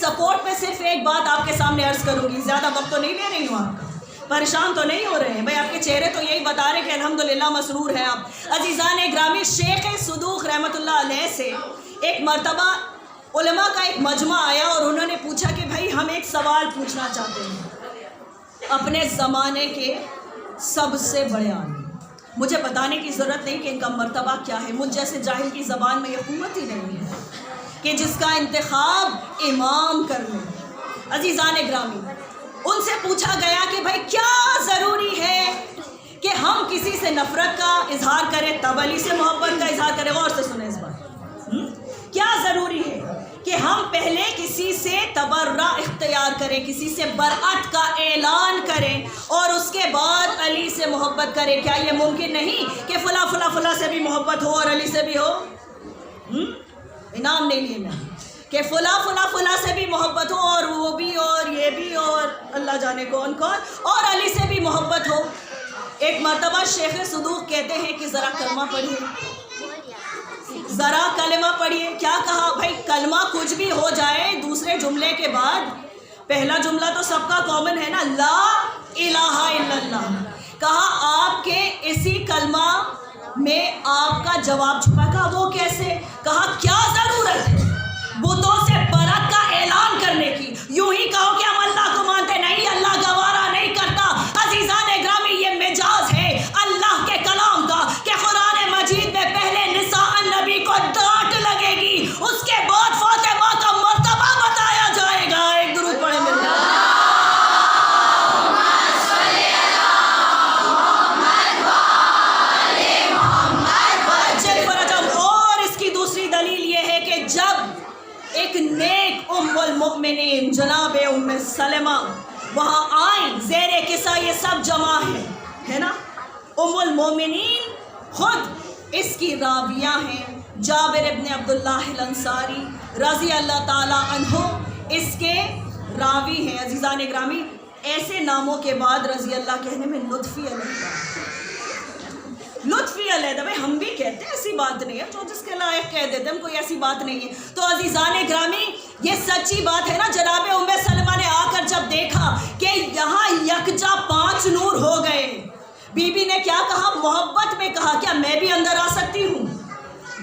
سپورٹ میں صرف ایک بات آپ کے سامنے عرض کروں گی، زیادہ وقت تو نہیں لے رہی ہوں، آپ کا پریشان تو نہیں ہو رہے ہیں بھائی، آپ کے چہرے تو یہی بتا رہے کہ الحمدللہ مسرور ہیں آپ. عزیزان گرامی، شیخ صدوق رحمۃ اللہ علیہ سے ایک مرتبہ علماء کا ایک مجمع آیا اور انہوں نے پوچھا کہ بھائی ہم ایک سوال پوچھنا چاہتے ہیں، اپنے زمانے کے سب سے بڑے عالم، مجھے بتانے کی ضرورت نہیں کہ ان کا مرتبہ کیا ہے، مجھ جیسے جاہل کی زبان میں یہ قوت ہی نہیں ہے کہ جس کا انتخاب امام کر لیں. عزیزان گرامی، ان سے پوچھا گیا کہ بھائی کیا ضروری ہے کہ ہم کسی سے نفرت کا اظہار کریں تب علی سے محبت کا اظہار کریں؟ غور سے سنیں اس بات. کیا ضروری ہے کہ ہم پہلے کسی سے تبرع اختیار کریں، کسی سے برأت کا اعلان کریں اور اس کے بعد علی سے محبت کریں؟ کیا یہ ممکن نہیں کہ فلاں فلاں فلاں سے بھی محبت ہو اور علی سے بھی ہو؟ انعام نہیں لینا کہ فلاں فلاں فلاں سے بھی محبت ہو اور وہ بھی اور یہ بھی اور اللہ جانے کون کون اور علی سے بھی محبت ہو. ایک مرتبہ شیخ صدوق کہتے ہیں کہ ذرا کلمہ پڑھیے، ذرا کلمہ پڑھیے. کیا کہا بھائی؟ کلمہ کچھ بھی ہو جائے دوسرے جملے کے بعد پہلا جملہ تو سب کا کامن ہے نا، لا الہ الا اللہ. کہا آپ کے اسی کلمہ میں آپ کا جواب چھپا. کہا وہ کیسے؟ کہا کیا ضرورت ہے بتوں سے برات کا اعلان کرنے کی؟ یوں ہی کہو کہ ہم اللہ کو مانتے نہیں، اللہ گوارا نہیں کرتا. عزیزان گرامی، یہ مجاز ہے اللہ کے کلام کا کہ قرآن مجید میں پہلے نساء النبی کو ڈانٹ لگے گی، اس کے بعد فاطمہ کا مرتبہ بتایا جائے گا. ایک درود پڑھیں میرے ایک نیک ام المؤمنین جناب ام سلمہ وہاں آئیں، زیر قصہ یہ سب جمع ہے نا. ام المؤمنین خود اس کی راویہ ہیں، جابر ابن عبداللہ الانصاری رضی اللہ تعالی عنہ اس کے راوی ہیں. عزیزان گرامی، ایسے ناموں کے بعد رضی اللہ کہنے میں لطفی علیہ، لطفی علیحدہ. بھائی ہم بھی کہتے ہیں، ایسی بات نہیں ہے، جو جس کے لائق کہہ دیتے ہیں، کوئی ایسی بات نہیں ہے. تو عزیزان گرامی، یہ سچی بات ہے نا. جناب ام سلمہ نے آ کر جب دیکھا کہ یہاں یکجا 5 نور ہو گئے، بی بی نے کیا کہا؟ محبت میں کہا کیا میں بھی اندر آ سکتی ہوں؟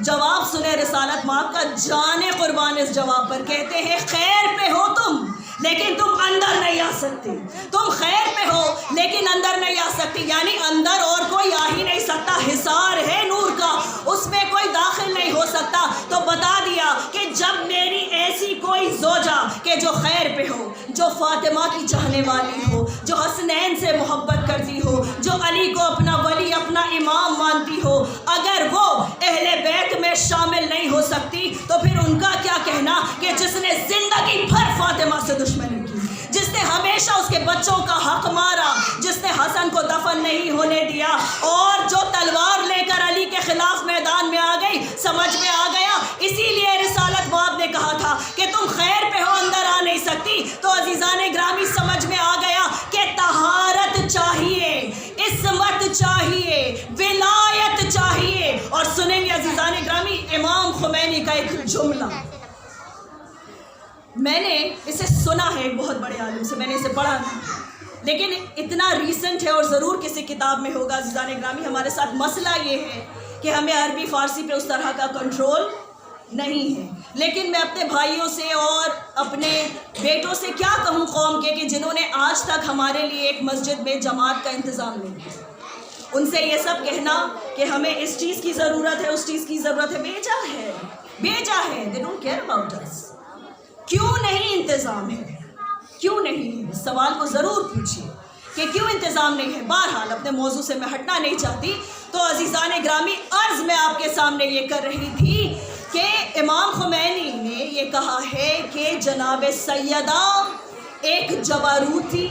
جواب سنیں رسالت ماں کا، جانے قربان اس جواب پر. کہتے ہیں خیر پہ ہو تم لیکن تم اندر نہیں آ سکتی. تم خیر پہ ہو لیکن اندر نہیں آ سکتی، یعنی اندر اور کوئی آ ہی نہیں سکتا. حصار ہے نور کا، اس میں کوئی داخل نہیں ہو سکتا. تو بتا دیا کہ جب میری ایسی کوئی زوجہ کہ جو خیر پہ ہو، جو فاطمہ کی چاہنے والی ہو، جو حسنین سے محبت کرتی ہو، جو علی کو اپنا ولی اپنا امام مانتی ہو، اگر وہ اہل بیت میں شامل نہیں ہو سکتی تو پھر ان کا کیا کہنا کہ جس نے زندگی بھر فاطمہ سے دشمنی کی، جس نے ہمیشہ اس کے بچوں کا حق مارا، جس نے حسن کو دفن نہیں ہونے دیا اور جو تلوار لے کر علی کے خلاف میدان میں آ گئی. سمجھ میں آ گیا. اسی لیے رسالت باب نے کہا تھا کہ تم خیر پہ ہو اندر آ نہیں سکتی. تو عزیزان گرامی، سمجھ میں آ گیا کہ طہارت چاہیے، عصمت چاہیے، ولایت چاہیے. اور سنیں گے عزیزان گرامی امام خمینی کا ایک جملہ، میں نے اسے سنا ہے ایک بہت بڑے عالم سے، میں نے اسے پڑھا نہیں، لیکن اتنا ریسنٹ ہے اور ضرور کسی کتاب میں ہوگا. عزیزان گرامی، ہمارے ساتھ مسئلہ یہ ہے کہ ہمیں عربی فارسی پہ اس طرح کا کنٹرول نہیں ہے. لیکن میں اپنے بھائیوں سے اور اپنے بیٹوں سے کیا کہوں قوم کے کہ جنہوں نے آج تک ہمارے لیے ایک مسجد میں جماعت کا انتظام نہیں کیا، ان سے یہ سب کہنا کہ ہمیں اس چیز کی ضرورت ہے، اس چیز کی ضرورت ہے، بیجا ہے، بیجا ہے. They don't care about us. کیوں نہیں انتظام ہے؟ کیوں نہیں ہے؟ سوال کو ضرور پوچھیے کہ کیوں انتظام نہیں ہے. بہرحال اپنے موضوع سے میں ہٹنا نہیں چاہتی. تو عزیزان گرامی، عرض میں آپ کے سامنے یہ کر رہی تھی کہ امام خمینی نے یہ کہا ہے کہ جناب سیدہ ایک جبروتی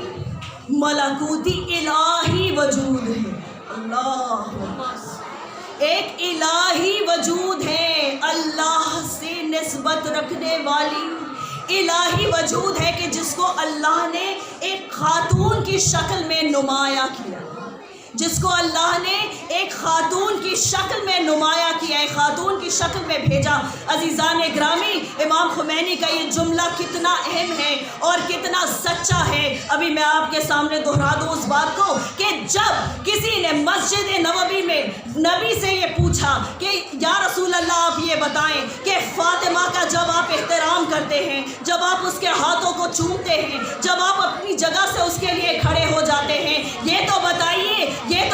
ملکوتی الہی وجود ہے. اللہ ایک الہی وجود ہے، اللہ سے نسبت رکھنے والی الہی وجود ہے کہ جس کو اللہ نے ایک خاتون کی شکل میں نمایاں کیا، جس کو اللہ نے ایک خاتون کی شکل میں نمایاں کیا، ایک خاتون کی شکل میں بھیجا. عزیزان گرامی، امام خمینی کا یہ جملہ کتنا اہم ہے اور کتنا سچا ہے. ابھی میں آپ کے سامنے دہرا دوں اس بات کو کہ جب کسی نے مسجد نبوی میں نبی سے یہ پوچھا کہ یا رسول اللہ آپ یہ بتائیں کہ فاطمہ کا جب آپ احترام کرتے ہیں، جب آپ اس کے ہاتھوں کو چومتے ہیں، جب آپ اپنی جگہ سے اس کے لیے کھڑے ہو جاتے ہیں، یہ تو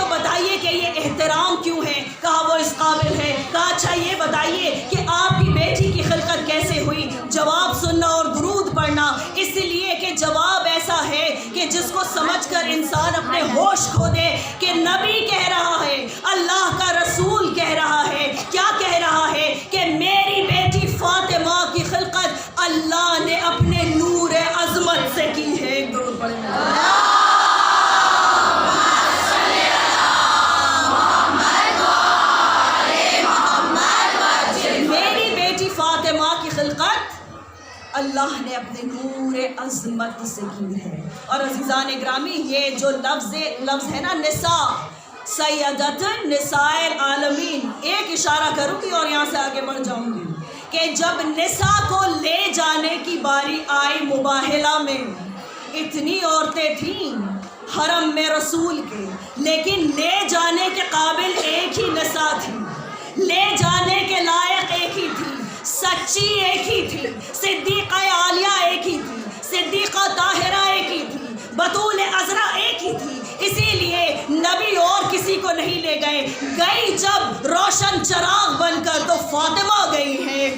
بتائیے کہ یہ احترام کیوں ہے؟ کہا وہ اس قابل ہے. کہا اچھا یہ بتائیے کہ آپ کی بیٹی کی خلقت کیسے ہوئی؟ جواب سننا اور درود پڑھنا، اس لیے کہ جواب ایسا ہے کہ جس کو سمجھ کر انسان اپنے ہوش کھو دے کہ نبی کہہ رہا ہے، اللہ کا رسول کہہ رہا ہے. کیا کہہ رہا ہے؟ کہ میری بیٹی فاطمہ کی خلقت اللہ نے اپنے نور عظمت سے کی ہے. ایک درود پڑھیں. اللہ نے اپنے نور عظمت سے کی ہے. اور عزیزان گرامی، یہ جو لفظ ہے نا نساء، سیدۃ نساء العالمین، ایک اشارہ کروں گی اور یہاں سے آگے بڑھ جاؤں گی کہ جب نساء کو لے جانے کی باری آئی مباہلہ میں، اتنی عورتیں تھیں حرم میں رسول کے، لیکن لے جانے کے قابل ایک ہی نساء تھی، لے جانے کے لائق ایک ہی تھی، سچی ایک ہی تھی، صدیقہ عالیہ ایک ہی تھی، صدیقہ طاہرہ ایک ہی تھی، بطول عذرا ایک ہی تھی. اسی لیے نبی اور کسی کو نہیں لے گئے، گئی جب روشن چراغ بن کر تو فاطمہ گئی ہے.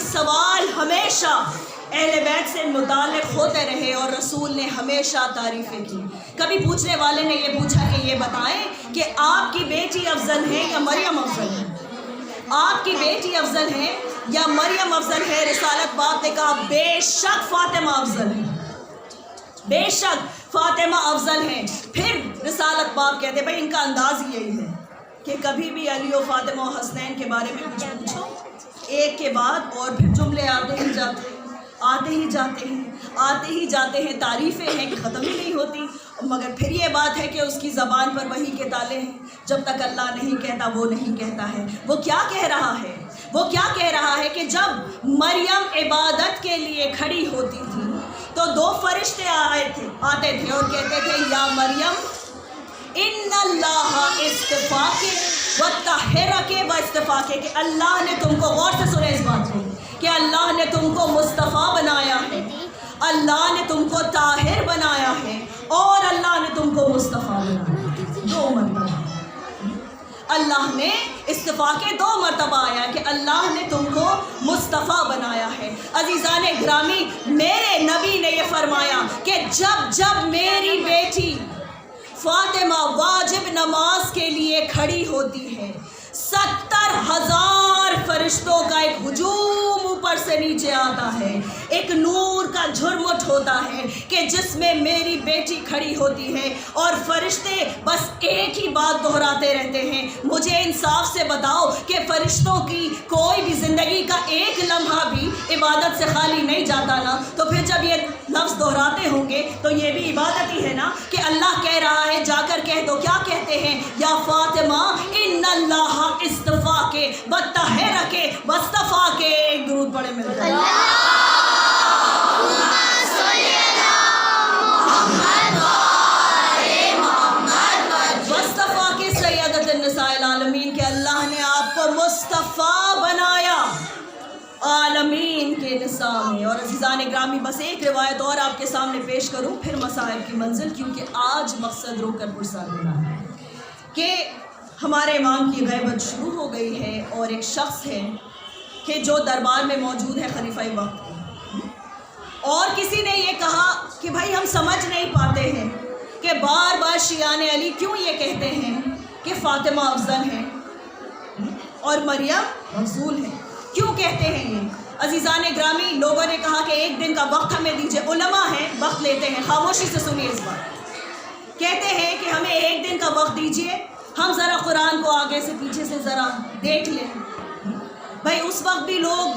سوال ہمیشہ اہل بیت سے متعلق ہوتے رہے اور رسول نے ہمیشہ تعریفیں کی. کبھی پوچھنے والے نے یہ پوچھا کہ یہ بتائیں کہ آپ کی بیٹی افضل ہے یا مریم افضل ہے؟ آپ کی بیٹی افضل ہے یا مریم افضل ہے؟ رسالت باپ نے کہا بے شک فاطمہ افضل ہے، بے شک فاطمہ افضل ہے. پھر رسالت باپ کہتے بھائی ان کا انداز یہی ہے کہ کبھی بھی علی و فاطمہ و حسنین کے بارے میں کچھ پوچھو، ایک کے بعد اور پھر جملے آتے ہی جاتے ہیں، تعریفیں ہیں کہ ختم ہی نہیں ہوتی. مگر پھر یہ بات ہے کہ اس کی زبان پر وحی کے تالے ہیں، جب تک اللہ نہیں کہتا وہ نہیں کہتا ہے. وہ کیا کہہ رہا ہے کہ جب مریم عبادت کے لیے کھڑی ہوتی تھی تو دو فرشتے آتے تھے اور کہتے تھے یا مریم ان اللہ استفاکے وطہرکے و استفاکے، کہ اللہ نے تم کو، غور سے سنیں اس بات کو، کہ اللہ نے تم کو مصطفیٰ بنایا ہے، اللہ نے تم کو طاہر بنایا ہے اور اللہ نے تم کو مصطفیٰ بنایا ہے. دو مرتبہ اللہ نے استفاء کے دو مرتبہ آیا کہ اللہ نے تم کو مصطفیٰ بنایا ہے. عزیزان گرامی، میرے نبی نے یہ فرمایا کہ جب میری بیٹی فاطمہ واجب نماز کے لیے کھڑی ہوتی ہے، 70,000 فرشتوں کا ایک ہجوم اوپر سے نیچے آتا ہے، ایک نور کا جھرمٹ ہوتا ہے کہ جس میں میری بیٹی کھڑی ہوتی ہے اور فرشتے بس ایک ہی بات دہراتے رہتے ہیں، مجھے انصاف سے بتاؤ کہ فرشتوں کی کوئی بھی زندگی کا ایک لمحہ بھی عبادت سے خالی نہیں جاتا نا؟ تو پھر جب یہ لفظ دہراتے ہوں گے تو یہ بھی عبادت ہی ہے نا کہ اللہ کہہ رہا ہے جا کر کہہ دو. کیا کہتے ہیں؟ یا فاطمہ ان اللہ استفاکے وطہرکے واصطفاکے. ایک درود پڑھے میرے واصطفاکے سیدۃ النساء العالمین، کہ اللہ نے آپ کو مصطفیٰ بنایا عالمین کے نساء میں. اور اور عزیزان گرامی بس ایک روایت اور آپ کے سامنے پیش کروں پھر مصائب کی منزل، کیونکہ آج مقصد رو کر پرسان ہونا ہے کہ ہمارے امام کی غیبت شروع ہو گئی ہے، اور ایک شخص ہے کہ جو دربار میں موجود ہے خلیفہ وقت، اور کسی نے یہ کہا کہ بھائی ہم سمجھ نہیں پاتے ہیں کہ بار بار شیعان علی کیوں یہ کہتے ہیں کہ فاطمہ افضل ہے اور مریم رسول ہے، کیوں کہتے ہیں یہ؟ عزیزان گرامی لوگوں نے کہا کہ ایک دن کا وقت ہمیں دیجئے، علماء ہیں وقت لیتے ہیں، خاموشی سے سنیے اس بات، کہتے ہیں کہ ہمیں ایک دن کا وقت دیجئے، ہم ذرا قرآن کو آگے سے پیچھے سے ذرا دیکھ لیں۔ بھائی اس وقت بھی لوگ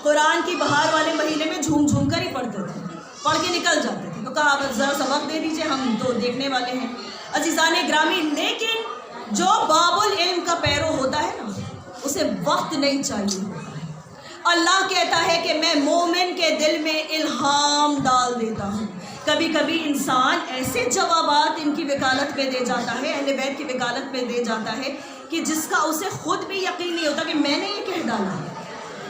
قرآن کی بہار والے مہینے میں جھوم جھوم کر ہی پڑھتے تھے، پڑھ کے نکل جاتے تھے، تو کہا ذرا سا وقت دے دیجئے، ہم تو دیکھنے والے ہیں۔ عزیزان گرامی لیکن جو باب العلم کا پیرو ہوتا ہے نا، اسے وقت نہیں چاہیے۔ اللہ کہتا ہے کہ میں مومن کے دل میں الہام ڈال دیتا ہوں۔ کبھی کبھی انسان ایسے جوابات ان کی وکالت پہ دے جاتا ہے، اہل بیت کی وکالت پہ دے جاتا ہے کہ جس کا اسے خود بھی یقین نہیں ہوتا کہ میں نے یہ کہہ ڈالا،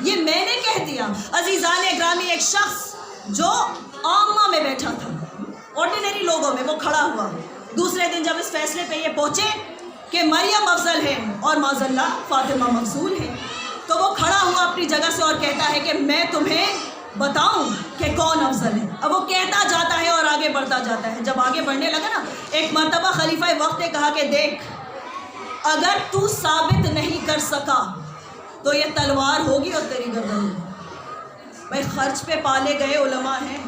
یہ میں نے کہہ دیا۔ عزیزان گرامی ایک شخص جو عامہ میں بیٹھا تھا، آرڈینری لوگوں میں، وہ کھڑا ہوا دوسرے دن جب اس فیصلے پہ یہ پہنچے کہ مریم افضل ہے اور معاذ اللہ فاطمہ مفضول ہے، تو وہ کھڑا ہوا اپنی جگہ سے اور کہتا ہے کہ میں تمہیں بتاؤں کہ کون افضل ہے۔ اب وہ کہتا جاتا ہے اور آگے بڑھتا جاتا ہے، جب آگے بڑھنے لگا نا، ایک مرتبہ خلیفہ وقت نے کہا کہ دیکھ اگر تو ثابت نہیں کر سکا تو یہ تلوار ہوگی اور تیری گردن ہوگی۔ بھائی خرچ پہ پالے گئے علماء ہیں،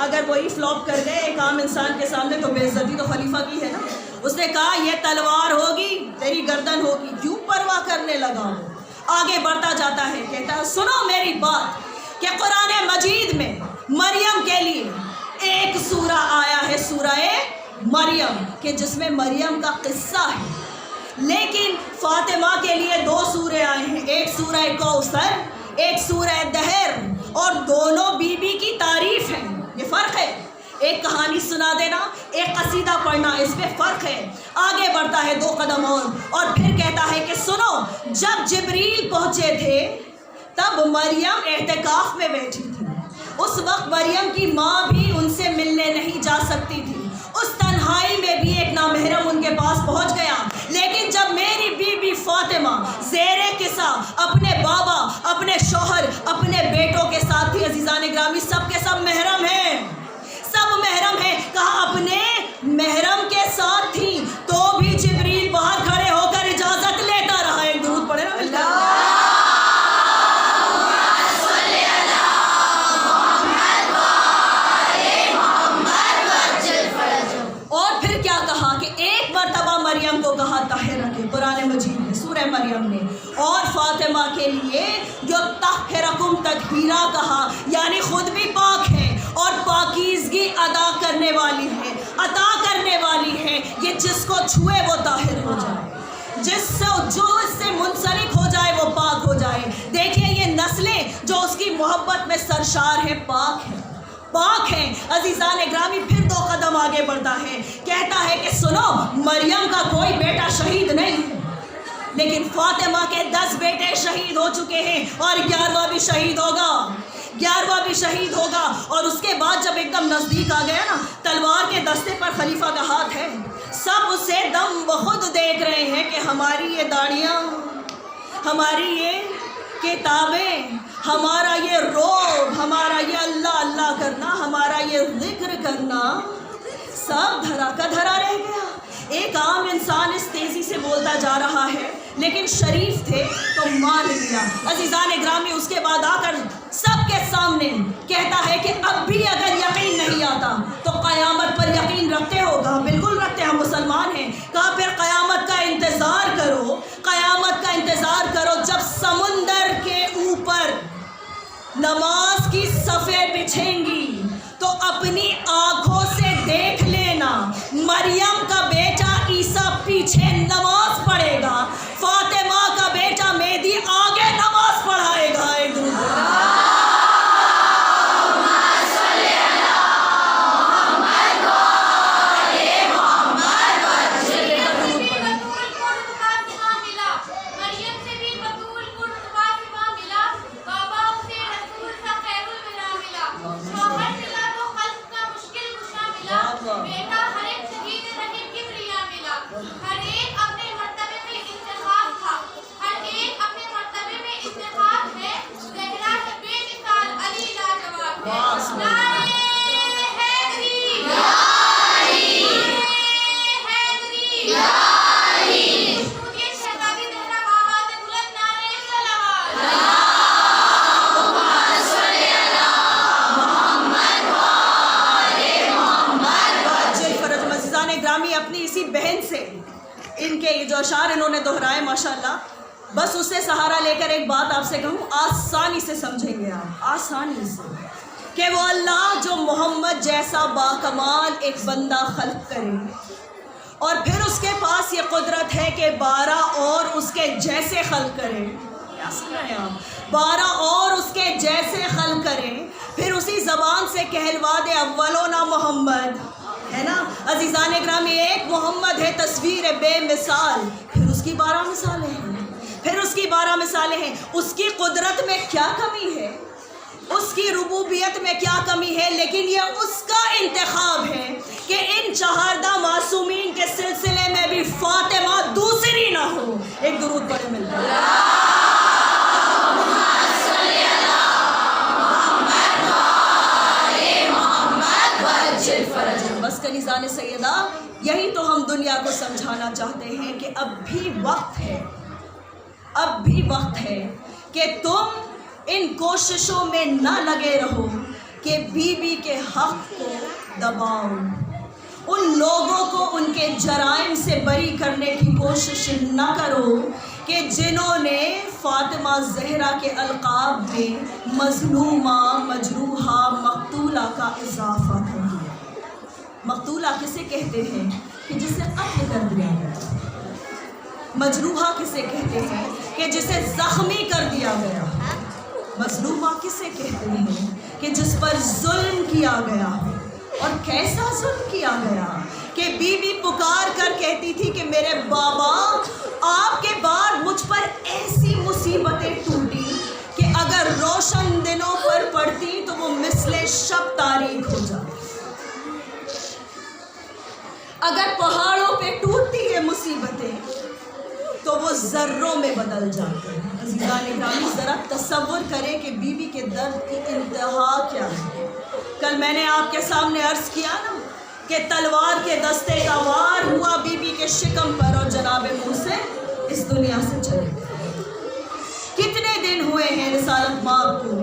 اگر وہی فلاپ کر گئے ایک عام انسان کے سامنے تو بے عزتی تو خلیفہ کی ہے نا۔ اس نے کہا یہ تلوار ہوگی تیری گردن ہوگی، کیوں پرواہ کرنے لگا؟ آگے بڑھتا جاتا ہے، کہتا ہے سنو میری بات کہ قرآن مجید میں مریم کے لیے ایک سورہ آیا ہے، سورہ مریم، کہ جس میں مریم کا قصہ ہے، لیکن فاطمہ کے لیے دو سورے آئے ہیں، ایک سورہ کوثر، ایک سورہ دہر، اور دونوں بی بی کی تعریف ہے۔ یہ فرق ہے، ایک کہانی سنا دینا، ایک قصیدہ پڑھنا، اس میں فرق ہے۔ آگے بڑھتا ہے دو قدم اور پھر کہتا ہے کہ سنو جب جبریل پہنچے تھے تب مریم اعتکاف میں بیٹھی تھی، اس وقت مریم کی ماں بھی ان سے ملنے نہیں جا سکتی تھی، اس تنہائی میں بھی ایک نامحرم ان کے پاس پہنچ گیا، لیکن جب میری بی بی فاطمہ زیر قصہ اپنے بابا، اپنے شوہر، اپنے بیٹوں کے ساتھ تھی، عزیزان گرامی سب کے سب محرم ہیں، سب محرم ہیں، کہا اپنے محرم کے ساتھ تھی تو بھی جبریل باہر کھڑے ہو کر اجازت لیتا رہا۔ ایک درود پڑھے نا اللہ، مریم کو کہا طاہرہ، قرآن مجید میں سورہ مریم نے، اور فاطمہ کے لیے جو طاہرکم تطہیرا کہا، یعنی خود بھی پاک ہے اور پاکیزگی ادا کرنے والی ہے، عطا کرنے والی ہے، یہ جس کو چھوئے وہ طاہر ہو جائے، جو اس سے منسلک ہو جائے وہ پاک ہو جائے۔ دیکھیے یہ نسلیں جو اس کی محبت میں سرشار ہیں، پاک ہیں، پاک ہیں۔ عزیزان گرامی پھر دو قدم آگے بڑھتا ہے، کہتا ہے کہ سنو مریم کا کوئی بیٹا شہید نہیں ہے، لیکن فاطمہ کے 10 بیٹے شہید ہو چکے ہیں اور 11واں بھی شہید ہوگا، 11واں بھی شہید ہوگا۔ اور اس کے بعد جب ایک دم نزدیک آ گیا نا، تلوار کے دستے پر خلیفہ کا ہاتھ ہے، سب اسے دم بخود دیکھ رہے ہیں کہ ہماری یہ داڑیاں، ہماری یہ کتابیں، ہمارا یہ روب، ہمارا یہ اللہ اللہ کرنا، ہمارا یہ ذکر کرنا سب دھرا کا دھرا رہ گیا۔ ایک عام انسان اس تیزی سے بولتا جا رہا ہے، لیکن شریف تھے تو مان لیا۔ عزیزان گرامی اس کے بعد آ کر سب کے سامنے کہتا ہے کہ اب بھی اگر یقین نہیں آتا تو قیامت پر یقین رکھتے ہو؟ کہا بالکل رکھتے، ہم مسلمان ہیں۔ کہا پھر قیامت کا انتظار کرو، قیامت کا انتظار کرو، جب سمندر کے اوپر نماز کی صفیں بچھیں گی تو اپنی آنکھوں سے دیکھ لینا مریم کا بیٹا عیسیٰ پیچھے نماز پڑھے گا، فاطمہ کا بیٹا مہدی آگے نماز پڑھائے گا۔ ایک گرامی اپنی اسی بہن سے ان کے جو اشعار انہوں نے دہرائے ماشاءاللہ، بس اس سے سہارا لے کر ایک بات آپ سے کہوں، آسانی سے سمجھیں گے آپ، آسانی سے، کہ وہ اللہ جو محمد جیسا باکمال ایک بندہ خلق کرے اور پھر اس کے پاس یہ قدرت ہے کہ 12 اور اس کے جیسے خلق کرے، کیا سن رہے ہیں آپ، 12 اور اس کے جیسے خلق کرے، پھر اسی زبان سے کہلوا دے اولونا محمد، ہے نا عزیزان گرامی، ایک محمد ہے تصویر بے مثال، پھر اس کی 12 مثالیں ہیں، پھر اس کی 12 مثالیں ہیں، اس کی قدرت میں کیا کمی ہے، اس کی ربوبیت میں کیا کمی ہے، لیکن یہ اس کا انتخاب ہے کہ ان چہاردہ معصومین کے سلسلے میں بھی فاطمہ دوسری نہ ہو۔ ایک درود پڑھے ملتا ہے۔ بس کنیزان سیدہ، یہی تو ہم دنیا کو سمجھانا چاہتے ہیں کہ اب بھی وقت ہے، اب بھی وقت ہے کہ تم ان کوششوں میں نہ لگے رہو کہ بی بی کے حق کو دباؤ، ان لوگوں کو ان کے جرائم سے بری کرنے کی کوشش نہ کرو کہ جنہوں نے فاطمہ زہرا کے القاب میں مظلومہ، مجروحہ، مقتولہ کا اضافہ کر دیا۔ مقتولہ کسے کہتے ہیں کہ جسے قتل کر دیا گیا، مجروحہ کسے کہتے ہیں کہ جسے زخمی کر دیا گیا، مظلومہ کسے کہتے ہیں کہ جس پر ظلم کیا گیا، اور کیسا ظلم کیا گیا کہ بی بی پکار کر کہتی تھی کہ میرے بابا آپ کے بعد مجھ پر ایسی مصیبتیں ٹوٹی کہ اگر روشن دنوں پر پڑتی تو وہ مثل شب تاریک ہو جاتی، اگر پہاڑوں پہ ٹوٹتی ہے مصیبتیں تو وہ ذروں میں بدل جاتے ہیں۔ عزیزان گرامی، ذرا تصور کریں کہ بی بی کے درد کی انتہا کیا ہے۔ کل میں نے آپ کے سامنے عرض کیا نا کہ تلوار کے دستے کا وار ہوا بی بی کے شکم پر اور جناب موسیٰ اس دنیا سے چلے گئے۔ کتنے دن ہوئے ہیں رسالت مآب کو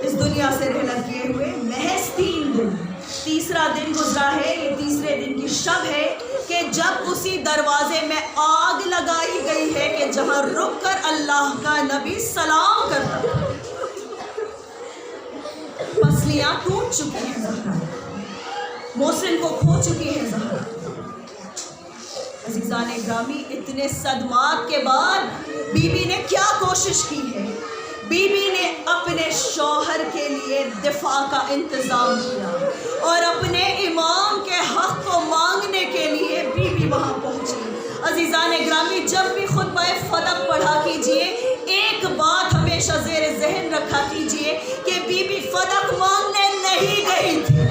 اس دنیا سے رحلت کیے ہوئے؟ محض 3 دن۔ تیسرا دن گزرا ہے، یہ تیسرے دن کی شب ہے کہ جب اسی دروازے میں آگ لگائی گئی ہے کہ جہاں رک کر اللہ کا نبی سلام کرتا تھا۔ پسلیاں ٹوٹ چکی ہیں زہرا، محسن کو کھو چکی ہے زہرا۔ عزیزان گرامی، اتنے صدمات کے بعد بی بی نے کیا کوشش کی ہے؟ بی بی نے اپنے شوہر کے لیے دفاع کا انتظام کیا اور اپنے امام کے حق کو مانگنے کے لیے بی بی وہاں پہنچی۔ عزیزان گرامی، جب بھی خطبہ فلق پڑھا کیجئے، ایک بات ہمیشہ زیر ذہن رکھا کیجئے کہ بی بی فلق مانگنے نہیں گئی تھی۔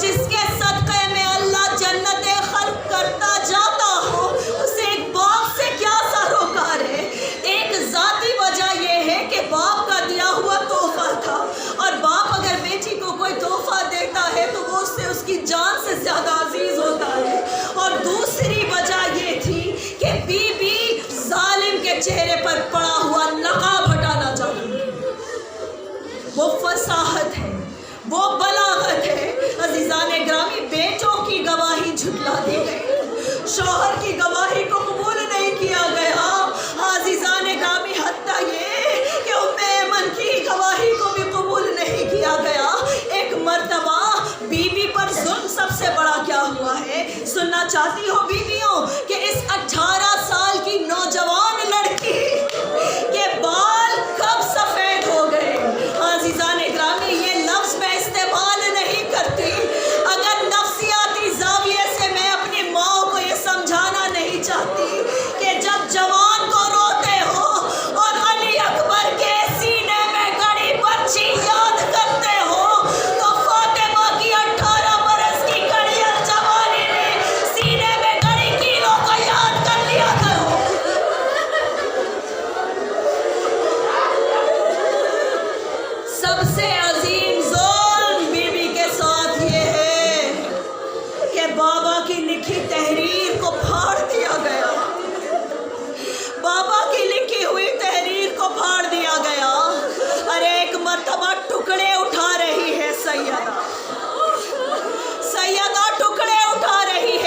جس کے صدقے میں اللہ جنت خلق کرتا جاتا ہو، اسے ایک باپ سے کیا سروکار ہے؟ ایک ذاتی وجہ یہ ہے کہ باپ کا دیا ہوا تحفہ تھا، اور باپ اگر بیٹی کو کوئی تحفہ دیتا ہے تو وہ اس سے اس کی جان سے زیادہ عزیز ہوتا ہے۔ اور دوسری وجہ یہ تھی کہ بی بی ظالم کے چہرے پر پڑا ہوا نقاب ہٹانا چاہتی تھی۔ وہ فصاحت ہے، وہ بلاغت ہے۔ عزیزان گرامی، بیٹوں کی گواہی جھٹلا دی گئی، شوہر کی گواہی کو قبول نہیں کیا گیا۔ عزیزان گرامی، حتیٰ یہ کہ ام ایمن کی گواہی کو بھی قبول نہیں کیا گیا۔ ایک مرتبہ بی بی پر ظلم سب سے بڑا کیا ہوا ہے سننا چاہتی ہو بیویوں؟ کہ اس 18 سال کی نوجوان لڑکی کے بال کب سفید ہو گئے۔ عزیزان گرامی، یہ لفظ میں استعمال نہیں کرتی اگر نفسیاتی زاویے سے میں اپنی ماں کو یہ سمجھانا نہیں چاہتی کہ جب جوان کو روتے ہو اور علی اکبر کے سینے میں گڑی بچی یاد کرتے ہو تو فاطمہ کی 18 برس کی گڑیل جوانی میں سینے میں گڑی کیلوں کو یاد کر لیا کرو۔ سب سے عظیم ظلم بی بی کے ساتھ یہ ہے کہ بابا کی لکھی تحریر کو پھاڑ دیا گیا، بابا کی لکھی ہوئی تحریر کو پھاڑ دیا گیا۔ ارے ایک مرتبہ ٹکڑے اٹھا رہی ہے سیدہ ٹکڑے اٹھا رہی ہے۔